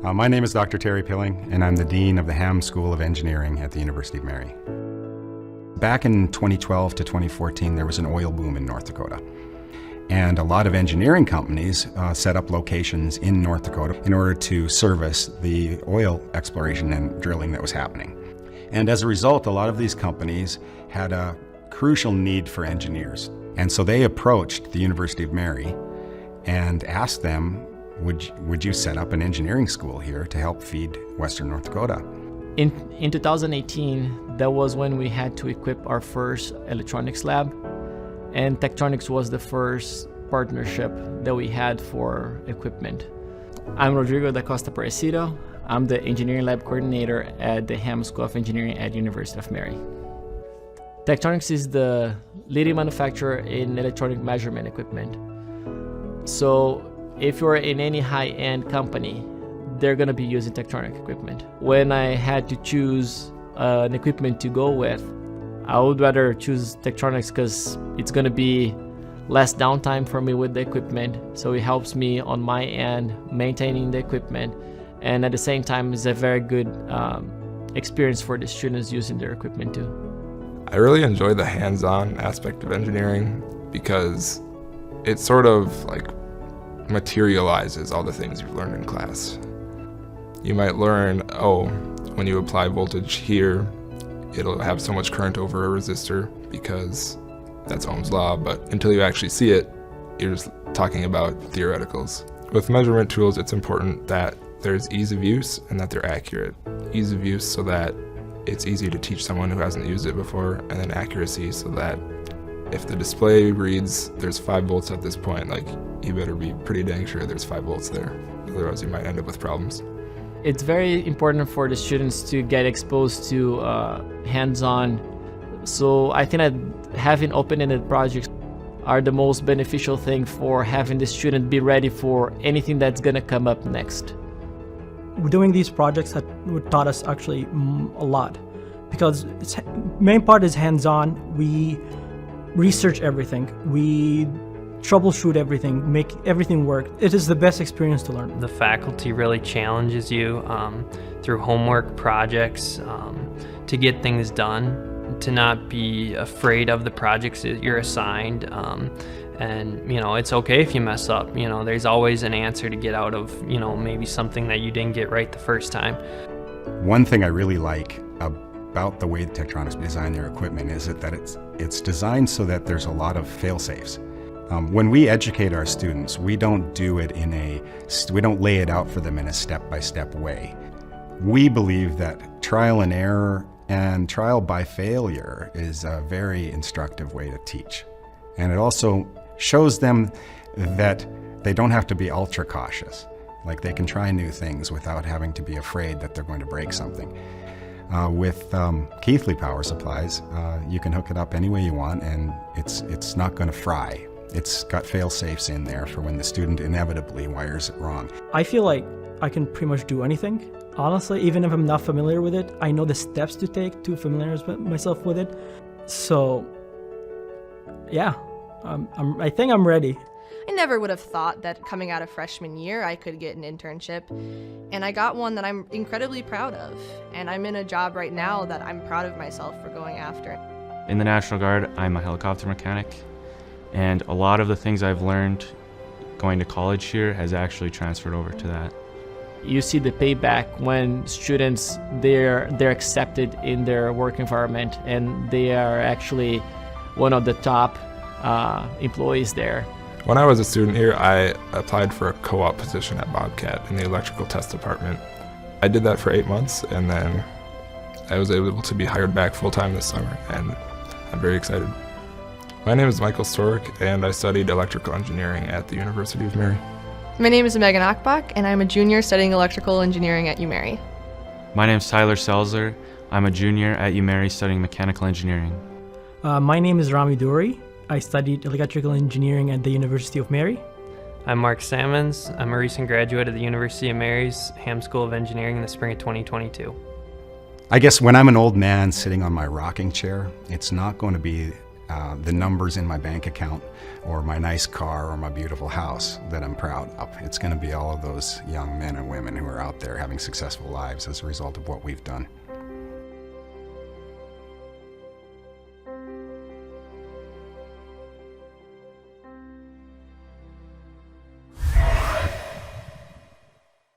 My name is Dr. Terry Pilling, and I'm the Dean of the Hamm School of Engineering at the University of Mary. Back in 2012 to 2014, there was an oil boom in North Dakota. And a lot of engineering companies set up locations in North Dakota in order to service the oil exploration and drilling that was happening. And as a result, a lot of these companies had a crucial need for engineers. And so they approached the University of Mary and asked them, would you set up an engineering school here to help feed Western North Dakota? In 2018, that was when we had to equip our first electronics lab, and Tektronix was the first partnership that we had for equipment. I'm Rodrigo da Costa Parecido. I'm the engineering lab coordinator at the Hamm School of Engineering at University of Mary. Tektronix is the leading manufacturer in electronic measurement equipment. So if you're in any high-end company, they're going to be using Tektronix equipment. When I had to choose an equipment to go with, I would rather choose Tektronix because it's going to be less downtime for me with the equipment, so it helps me on my end maintaining the equipment, and at the same time it's a very good experience for the students using their equipment too. I really enjoy the hands-on aspect of engineering because it sort of like materializes all the things you've learned in class. You might learn, when you apply voltage here, it'll have so much current over a resistor because that's Ohm's law, but until you actually see it, you're just talking about theoreticals. With measurement tools, it's important that there's ease of use and that they're accurate. Ease of use so that it's easy to teach someone who hasn't used it before, and then accuracy so that if the display reads there's 5 volts at this point, like you better be pretty dang sure there's 5 volts there. Otherwise you might end up with problems. It's very important for the students to get exposed to hands-on. So I think that having open-ended projects are the most beneficial thing for having the student be ready for anything that's going to come up next. Doing these projects taught us actually a lot because main part is hands-on. We research everything. We troubleshoot everything, make everything work. It is the best experience to learn. The faculty really challenges you through homework projects to get things done, to not be afraid of the projects that you're assigned. And it's okay if you mess up. There's always an answer to get out of maybe something that you didn't get right the first time. One thing I really like about the way Tektronix design their equipment is that it's designed so that there's a lot of fail-safes. When we educate our students, we don't do it we don't lay it out for them in a step-by-step way. We believe that trial and error and trial by failure is a very instructive way to teach. And it also shows them that they don't have to be ultra cautious. Like they can try new things without having to be afraid that they're going to break something. With Keithley power supplies, you can hook it up any way you want and it's not going to fry. It's got fail-safes in there for when the student inevitably wires it wrong. I feel like I can pretty much do anything. Honestly, even if I'm not familiar with it, I know the steps to take to familiarize myself with it. So, yeah, I think I'm ready. I never would have thought that coming out of freshman year I could get an internship, and I got one that I'm incredibly proud of, and I'm in a job right now that I'm proud of myself for going after. In the National Guard, I'm a helicopter mechanic, and a lot of the things I've learned going to college here has actually transferred over to that. You see the payback when students, they're accepted in their work environment and they are actually one of the top employees there. When I was a student here, I applied for a co-op position at Bobcat in the electrical test department. I did that for 8 months, and then I was able to be hired back full-time this summer, and I'm very excited. My name is Michael Stork, and I studied electrical engineering at the University of Mary. My name is Megan Achbach, and I'm a junior studying electrical engineering at UMary. My name is Tyler Selzer. I'm a junior at UMary studying mechanical engineering. My name is Rami Duri. I studied electrical engineering at the University of Mary. I'm Mark Sammons. I'm a recent graduate of the University of Mary's Hamm School of Engineering in the spring of 2022. I guess when I'm an old man sitting on my rocking chair, it's not going to be the numbers in my bank account or my nice car or my beautiful house that I'm proud of. It's going to be all of those young men and women who are out there having successful lives as a result of what we've done.